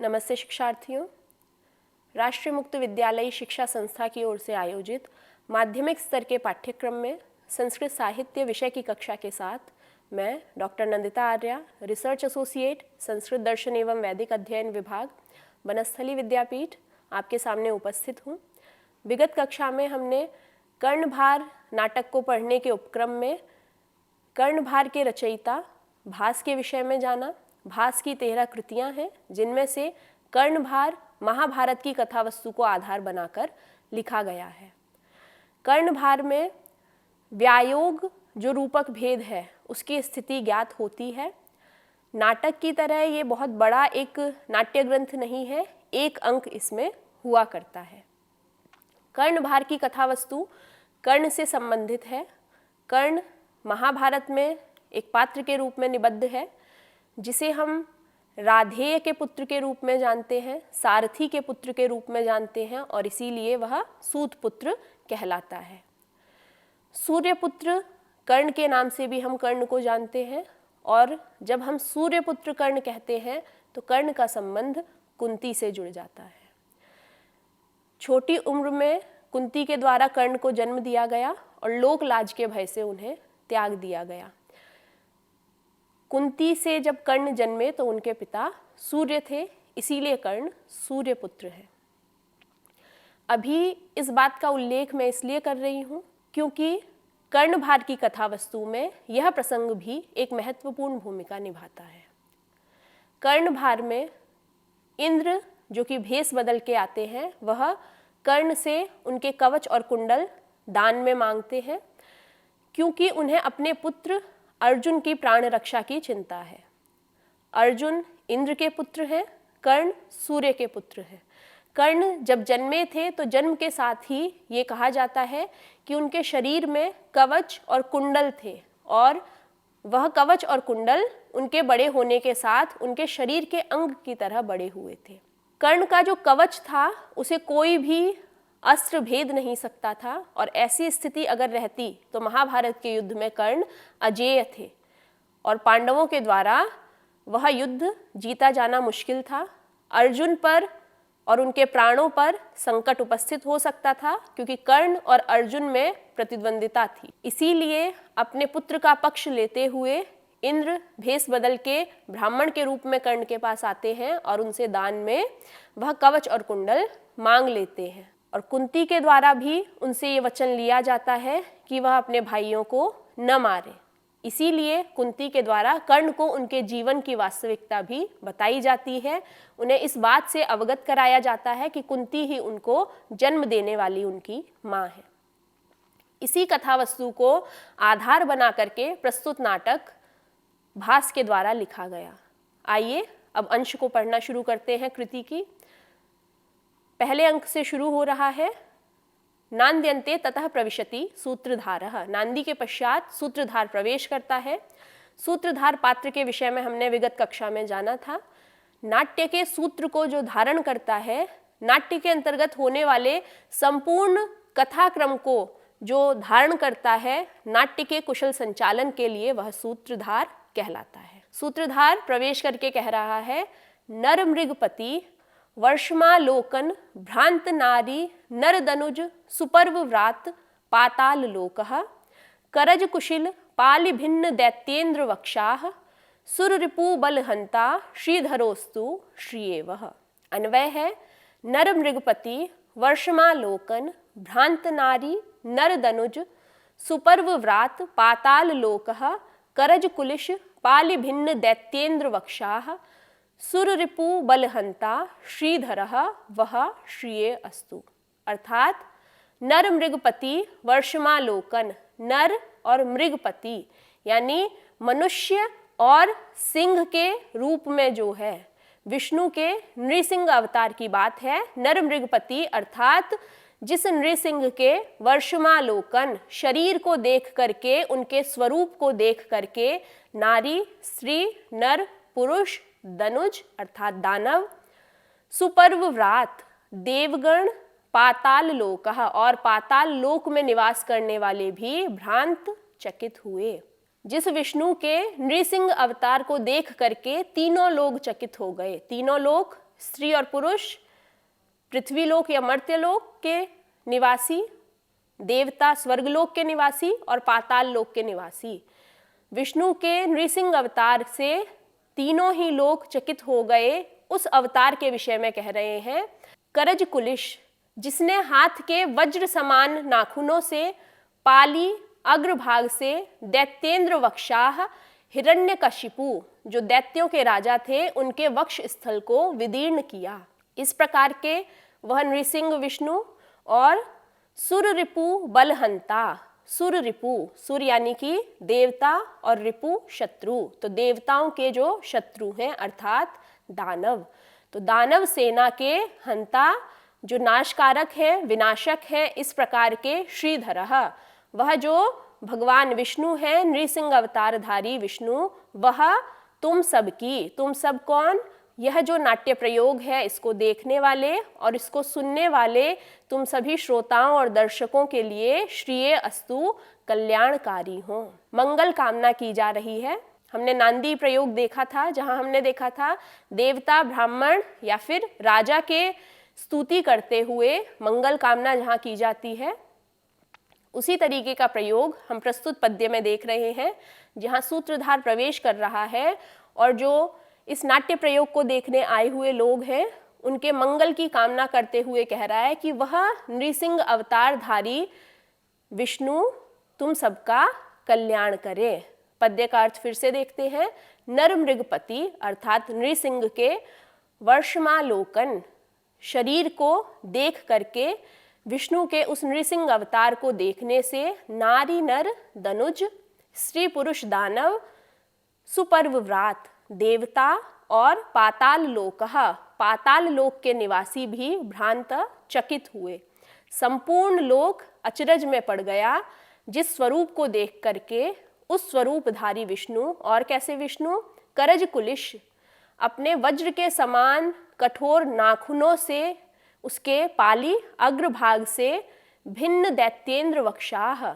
नमस्ते शिक्षार्थियों। राष्ट्रीय मुक्त विद्यालयी शिक्षा संस्था की ओर से आयोजित माध्यमिक स्तर के पाठ्यक्रम में संस्कृत साहित्य विषय की कक्षा के साथ मैं doctor Nandita Arya, research associate, Sanskrit दर्शन एवं वैदिक अध्ययन विभाग, बनस्थली विद्यापीठ, आपके सामने उपस्थित हूँ। विगत कक्षा में हमने कर्णभार नाटक को पढ़ने के उपक्रम में कर्णभार के रचयिता भास के विषय में जाना। भास की 13 कृतियाँ हैं, जिनमें से कर्णभार महाभारत की कथा वस्तु को आधार बनाकर लिखा गया है। कर्णभार में व्यायोग जो रूपक भेद है उसकी स्थिति ज्ञात होती है। नाटक की तरह ये बहुत बड़ा एक नाट्य ग्रंथ नहीं है, एक अंक इसमें हुआ करता है। कर्णभार की कथा वस्तु कर्ण से संबंधित है। कर्ण महाभारत में एक पात्र के रूप में निबद्ध है, जिसे हम राधेय के पुत्र के रूप में जानते हैं, सारथी के पुत्र के रूप में जानते हैं और इसीलिए वह सूत पुत्र कहलाता है। सूर्यपुत्र कर्ण के नाम से भी हम कर्ण को जानते हैं और जब हम सूर्यपुत्र कर्ण कहते हैं तो कर्ण का संबंध कुंती से जुड़ जाता है। छोटी उम्र में कुंती के द्वारा कर्ण को जन्म दिया गया और लोक लाज के भय से उन्हें त्याग दिया गया। कुंती से जब कर्ण जन्मे तो उनके पिता सूर्य थे, इसीलिए कर्ण सूर्यपुत्र है। अभी इस बात का उल्लेख मैं इसलिए कर रही हूँ क्योंकि कर्णभार की कथा वस्तु में यह प्रसंग भी एक महत्वपूर्ण भूमिका निभाता है। कर्णभार में इंद्र जो कि भेष बदल के आते हैं, वह कर्ण से उनके कवच और कुंडल दान में मांगते हैं क्योंकि उन्हें अपने पुत्र अर्जुन की प्राण रक्षा की चिंता है। अर्जुन इंद्र के पुत्र हैं, कर्ण सूर्य के पुत्र हैं। कर्ण जब जन्मे थे तो जन्म के साथ ही ये कहा जाता है कि उनके शरीर में कवच और कुंडल थे और वह कवच और कुंडल उनके बड़े होने के साथ उनके शरीर के अंग की तरह बड़े हुए थे। कर्ण का जो कवच था उसे कोई भी अस्त्र भेद नहीं सकता था और ऐसी स्थिति अगर रहती तो महाभारत के युद्ध में कर्ण अजेय थे और पांडवों के द्वारा वह युद्ध जीता जाना मुश्किल था। अर्जुन पर और उनके प्राणों पर संकट उपस्थित हो सकता था क्योंकि कर्ण और अर्जुन में प्रतिद्वंदिता थी। इसीलिए अपने पुत्र का पक्ष लेते हुए इंद्र भेष बदल के ब्राह्मण के रूप में कर्ण के पास आते हैं और उनसे दान में वह कवच और कुंडल मांग लेते हैं। और कुंती के द्वारा भी उनसे ये वचन लिया जाता है कि वह अपने भाइयों को न मारे। इसीलिए कुंती के द्वारा कर्ण को उनके जीवन की वास्तविकता भी बताई जाती है। उन्हें इस बात से अवगत कराया जाता है कि कुंती ही उनको जन्म देने वाली उनकी माँ है। इसी कथा वस्तु को आधार बना करके प्रस्तुत नाटक भास के द्वारा लिखा गया। आइए अब अंश को पढ़ना शुरू करते हैं। कृति की पहले अंक से शुरू हो रहा है। नान्द्यन्ते ततः प्रविशति सूत्रधारः। नांदी के पश्चात सूत्रधार प्रवेश करता है। सूत्रधार पात्र के विषय में हमने विगत कक्षा में जाना था। नाट्य के सूत्र को जो धारण करता है, नाट्य के अंतर्गत होने वाले संपूर्ण कथाक्रम को जो धारण करता है, नाट्य के कुशल संचालन के लिए वह सूत्रधार कहलाता है। सूत्रधार प्रवेश करके कह रहा है, नर मृगपति वर्षमालोकन भ्रांत नारी नरदनुज सुपर्व व्रात पाताल लोकः करज कुशिल पालि भिन्न दैत्येन्द्र वक्षाः सुररिपु बलहंता श्रीधरोस्तु श्रियेवः। अन्वय है, नर मृगपति वर्षमालोकन भ्रांत नारी नरदनुज सुपर्व व्रात पाताल लोकः करज कुलिश पालि भिन्न दैत्येन्द्र वक्षाः सुररिपु बलहंता श्रीधरः वह श्रिये अस्तु। अर्थात नर मृगपति वर्षमालोकन, नर और मृगपति यानी मनुष्य और सिंह के रूप में जो है, विष्णु के नृसिंह अवतार की बात है। नर मृगपति अर्थात जिस नृसिंह के वर्षमालोकन, शरीर को देख करके, उनके स्वरूप को देख करके नारी, स्त्री, नर, पुरुष, दनुज अर्थात दानव, सुपर्व व्रात देवगण, पाताल लोकः और पाताल लोक में निवास करने वाले भी भ्रांत चकित हुए। जिस विष्णु के नृसिंह अवतार को देख करके तीनों लोग चकित हो गए। तीनों लोग स्त्री और पुरुष, पृथ्वीलोक या मर्त्यलोक के निवासी, देवता स्वर्गलोक के निवासी और पाताल लोक के निवासी। विष्णु के नृसिंह अवतार से तीनों ही लोक चकित हो गए उस अवतार के विषय में कह रहे हैं। करज कुलिश, जिसने हाथ के वज्र समान नाखूनों से पाली अग्रभाग से दैत्येंद्र वक्षाह हिरण्यकशिपु, जो दैत्यों के राजा थे, उनके वक्ष स्थल को विदीर्ण किया। इस प्रकार के वह नृसिंह विष्णु। और सुर रिपु बलहंता, सुर रिपु, सुर यानी कि देवता और रिपु शत्रु, तो देवताओं के जो शत्रु हैं अर्थात दानव, तो दानव सेना के हंता, जो नाशकारक है, विनाशक है, इस प्रकार के श्रीधरः, वह जो भगवान विष्णु है, नृसिंह अवतारधारी विष्णु, वह तुम सबकी, तुम सब कौन? यह जो नाट्य प्रयोग है इसको देखने वाले और इसको सुनने वाले तुम सभी श्रोताओं और दर्शकों के लिए श्रीये अस्तु, कल्याणकारी हो, मंगल कामना की जा रही है। हमने नांदी प्रयोग देखा था, जहां हमने देखा था देवता, ब्राह्मण या फिर राजा के स्तुति करते हुए मंगल कामना जहां की जाती है, उसी तरीके का प्रयोग हम प्रस्तुत पद्य में देख रहे हैं, जहां सूत्रधार प्रवेश कर रहा है और जो इस नाट्य प्रयोग को देखने आए हुए लोग हैं उनके मंगल की कामना करते हुए कह रहा है कि वह नृसिंह अवतारधारी विष्णु तुम सबका कल्याण करे। पद्य का अर्थ फिर से देखते हैं। नर मृगपति अर्थात नृसिंह के वर्षमालोकन, शरीर को देख करके विष्णु के उस नृसिंह अवतार को देखने से नारी नर दनुज, स्त्री पुरुष दानव, सुपर्व व्रात देवता और पाताल लोकः, पाताल लोक के निवासी भी भ्रांत चकित हुए। संपूर्ण लोक अचरज में पड़ गया जिस स्वरूप को देख करके। उस स्वरूपधारी विष्णु, और कैसे विष्णु? करज कुलिश, अपने वज्र के समान कठोर नाखूनों से उसके पाली अग्रभाग से भिन्न दैत्येंद्र वक्षाह,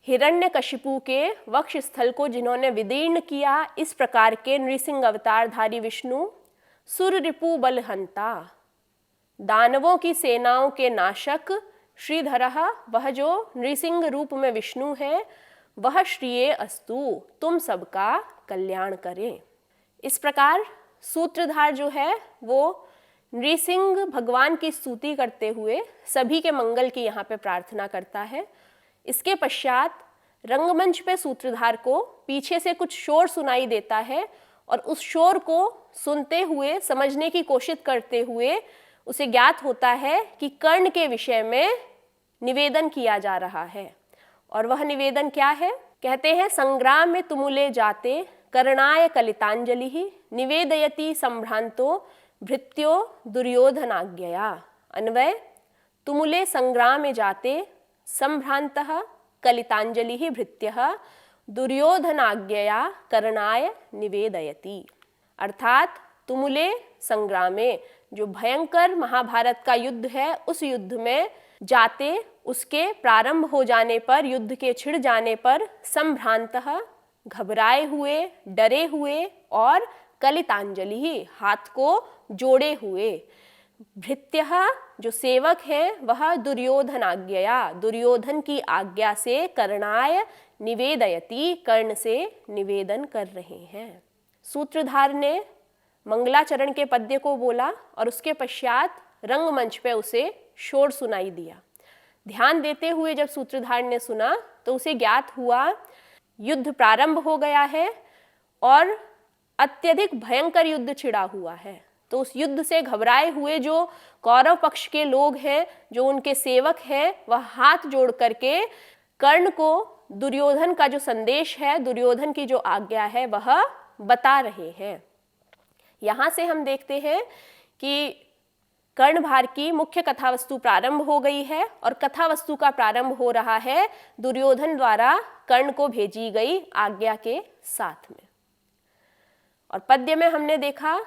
हिरण्यकशिपु के वक्ष स्थल को जिन्होंने विदीर्ण किया, इस प्रकार के नृसिंह अवतारधारी विष्णु। सुर रिपु बलहंता, दानवों की सेनाओं के नाशक श्रीधरः, वह जो नृसिंह रूप में विष्णु है, वह श्रीये अस्तु, तुम सबका कल्याण करे। इस प्रकार सूत्रधार जो है वो नृसिंह भगवान की स्तुति करते हुए सभी के मंगल की यहाँ पे प्रार्थना करता है। इसके पश्चात रंगमंच पे सूत्रधार को पीछे से कुछ शोर सुनाई देता है और उस शोर को सुनते हुए, समझने की कोशिश करते हुए उसे ज्ञात होता है कि कर्ण के विषय में निवेदन किया जा रहा है। और वह निवेदन क्या है? कहते हैं, संग्राम में तुमुले जाते कर्णाय कलितांजलि ही निवेदयति संभ्रांतो भृत्यो दुर्योधनाज्ञया। अन्वय, तुमुले संग्राम में जाते संभ्रांतः कलितांजलि ही भृत्यः दुर्योधनाज्ञया कर्णाय निवेदयति। अर्थात तुमुले संग्रामे, जो भयंकर महाभारत का युद्ध है, उस युद्ध में जाते, उसके प्रारंभ हो जाने पर, युद्ध के छिड़ जाने पर, संभ्रांतः घबराए हुए, डरे हुए, और कलितांजलि ही हाथ को जोड़े हुए, भृत्यः जो सेवक हैं वह दुर्योधनाज्ञया, दुर्योधन की आज्ञा से कर्णाय निवेदयति, कर्ण से निवेदन कर रहे हैं। सूत्रधार ने मंगलाचरण के पद्य को बोला और उसके पश्चात रंगमंच पे उसे शोर सुनाई दिया। ध्यान देते हुए जब सूत्रधार ने सुना तो उसे ज्ञात हुआ युद्ध प्रारंभ हो गया है और अत्यधिक भयंकर युद्ध छिड़ा हुआ है। तो उस युद्ध से घबराए हुए जो कौरव पक्ष के लोग हैं, जो उनके सेवक हैं, वह हाथ जोड़ करके कर्ण को दुर्योधन का जो संदेश है, दुर्योधन की जो आज्ञा है, वह बता रहे हैं। यहाँ से हम देखते हैं कि कर्णभार की मुख्य कथावस्तु प्रारंभ हो गई है और कथावस्तु का प्रारंभ हो रहा है दुर्योधन द्वारा कर्ण को भेजी गई आज्ञा के साथ में। और पद्य में हमने देखा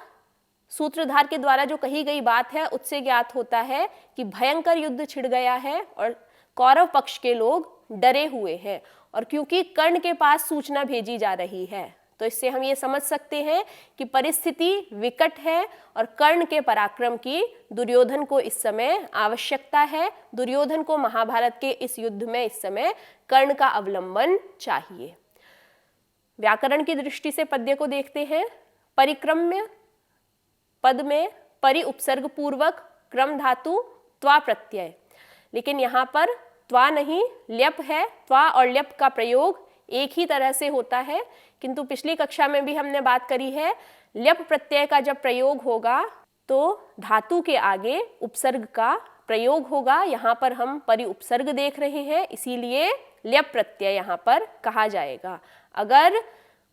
सूत्रधार के द्वारा जो कही गई बात है उससे ज्ञात होता है कि भयंकर युद्ध छिड़ गया है और कौरव पक्ष के लोग डरे हुए हैं। और क्योंकि कर्ण के पास सूचना भेजी जा रही है तो इससे हम ये समझ सकते हैं कि परिस्थिति विकट है और कर्ण के पराक्रम की दुर्योधन को इस समय आवश्यकता है। दुर्योधन को महाभारत के इस युद्ध में इस समय कर्ण का अवलंबन चाहिए। व्याकरण की दृष्टि से पद्य को देखते हैं। परिक्रम्य पद में परि उपसर्ग पूर्वक क्रम धातु त्वा प्रत्यय, लेकिन यहाँ पर त्वा नहीं ल्यप है। त्वा और ल्यप का प्रयोग एक ही तरह से होता है, किंतु पिछली कक्षा में भी हमने बात करी है ल्यप प्रत्यय का जब प्रयोग होगा तो धातु के आगे उपसर्ग का प्रयोग होगा। यहाँ पर हम परि उपसर्ग देख रहे हैं, इसीलिए ल्यप प्रत्यय यहाँ पर कहा जाएगा। अगर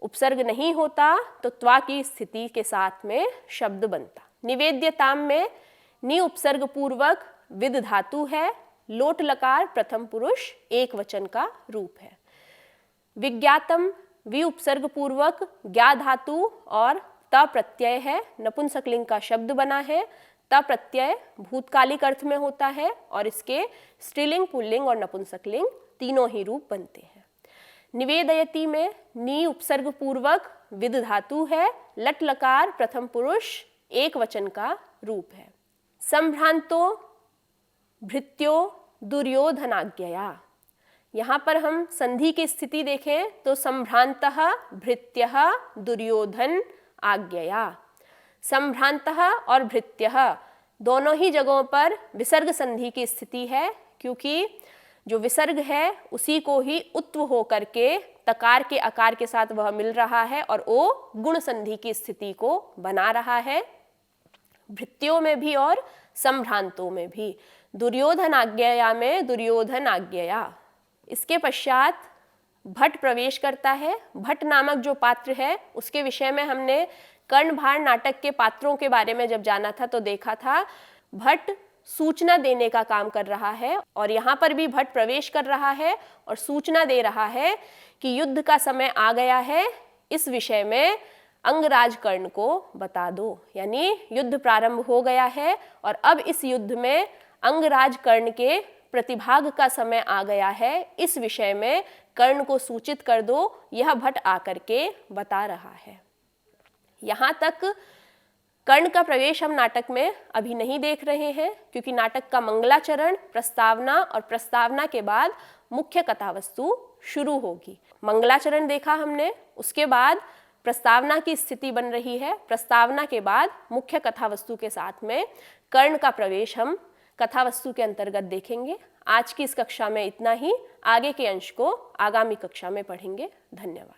उपसर्ग नहीं होता तो त्वा की स्थिति के साथ में शब्द बनता। निवेद्यताम में नि उपसर्ग पूर्वक विद धातु है। लोट लकार प्रथम पुरुष एक वचन का रूप है। विज्ञातम वि उपसर्ग पूर्वक ज्ञा धातु और त प्रत्यय है। नपुंसकलिंग का शब्द बना है। त प्रत्यय भूतकालिक अर्थ में होता है और इसके स्त्रीलिंग, पुल्लिंग और नपुंसकलिंग तीनों ही रूप बनते हैं। निवेदयति में नी उपसर्ग पूर्वक विद धातु है। लट लकार प्रथम पुरुष एक वचन का रूप है। संभ्रांतो भृत्यो दुर्योधनाज्ञया, यहाँ पर हम संधि की स्थिति देखें तो संभ्रांतः भृत्यः दुर्योधन आज्ञया। संभ्रांतः और भृत्यः दोनों ही जगहों पर विसर्ग संधि की स्थिति है, क्योंकि जो विसर्ग है उसी को ही उत्व हो करके तकार के आकार के साथ वह मिल रहा है और वो गुण संधि की स्थिति को बना रहा है, भृत्यों में भी और संभ्रांतों में भी। दुर्योधन आज्ञया में दुर्योधन आज्ञया। इसके पश्चात भट्ट प्रवेश करता है। भट्ट नामक जो पात्र है उसके विषय में हमने कर्णभार नाटक के पात्रों के बारे में जब जाना था तो देखा था भट्ट सूचना देने का काम कर रहा है और यहाँ पर भी भट्ट प्रवेश कर रहा है और सूचना दे रहा है कि युद्ध का समय आ गया है, इस विषय में अंगराज कर्ण को बता दो। यानी युद्ध प्रारंभ हो गया है और अब इस युद्ध में अंगराज कर्ण के प्रतिभाग का समय आ गया है, इस विषय में कर्ण को सूचित कर दो, यह भट्ट आकर के बता रहा है। यहाँ तक कर्ण का प्रवेश हम नाटक में अभी नहीं देख रहे हैं, क्योंकि नाटक का मंगलाचरण, प्रस्तावना और प्रस्तावना के बाद मुख्य कथा वस्तु शुरू होगी। मंगलाचरण देखा हमने, उसके बाद प्रस्तावना की स्थिति बन रही है। प्रस्तावना के बाद मुख्य कथा वस्तु के साथ में कर्ण का प्रवेश हम कथा वस्तु के अंतर्गत देखेंगे। आज की इस कक्षा में इतना ही। आगे के अंश को आगामी कक्षा में पढ़ेंगे। धन्यवाद।